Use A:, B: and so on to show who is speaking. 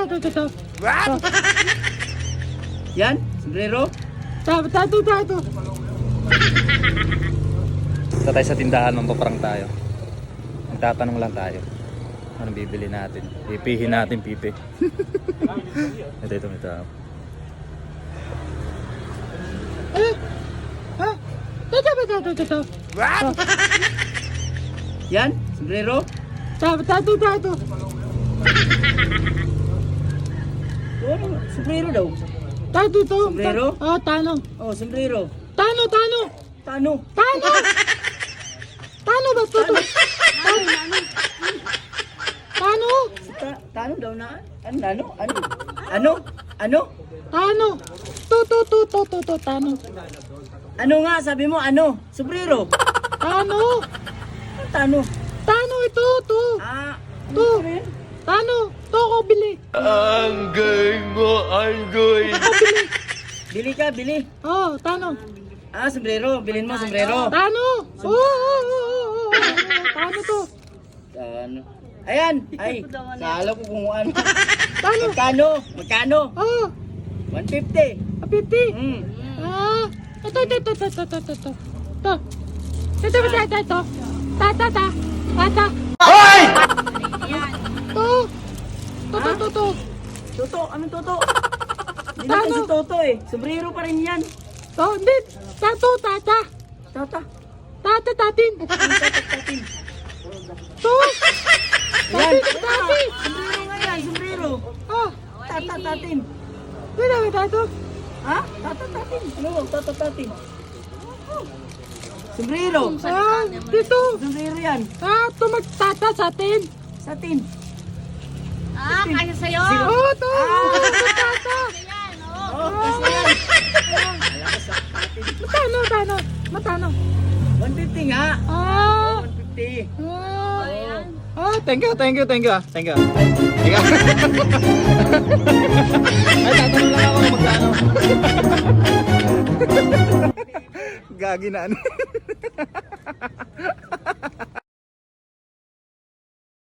A: ito.
B: What? Yan? Sombrero?
A: Tato.
C: Punta tayo sa tindahan, mampaparang tayo. Magtatanong lang tayo. Anong bibili natin? Pipihin natin, pipi. Ito.
A: Tato.
B: What? Yan? Sombrero?
A: Tato.
B: Ano? Sombrero daw.
A: Tato to.
B: Sombrero?
A: Oh, tano.
B: Oh, sombrero.
A: Tano.
B: Tano.
A: Tano ba to? Tano.
B: Tano daw na. Ano?
A: Tano. To, tano.
B: Ano nga? Sabi mo ano? Sombrero.
A: Tano.
B: Tano.
A: Tano ito, to.
B: Ah.
A: To. Tano. To ko bili.
C: Ang gay.
B: Bili ka, bili.
A: Oh, tano.
B: Ah, sombrero. Bilhin mo, sombrero.
A: Tano. Oo. Tano to.
B: Tano. Ayan. Ay, sala ko kung ano.
A: Tano.
B: Magkano?
A: Oh,
B: 150.
A: 50.
B: Hmm.
A: Ah, ito. Tata.
B: Hoy!
A: To.
B: Toto, anong toto? Hindi na kasi toto eh. Sombrero pa rin yan.
A: To, hindi. Tata.
B: Tata.
A: Tatin.
B: Tatin.
A: To.
B: Yan.
A: Tati.
B: Sombrero nga yan, sombrero.
A: Oh,
B: Tatin.
A: wala tato.
B: Ha? Tatin. Ano? Tatin. Sombrero.
A: Ah, dito.
B: Sombrero yan.
A: Ah, to magtata sa atin.
B: Sa atin.
D: Kaya sa'yo.
A: Oh, to. Tata.
D: Yan,
B: Oh, kasi yan. Alam ko sa atin.
A: Matano.
B: 150 nga.
A: Ah.
B: 150.
A: Ah,
C: Thank you. Ay, tatanong lang ako kung magkano. Gagi na ano.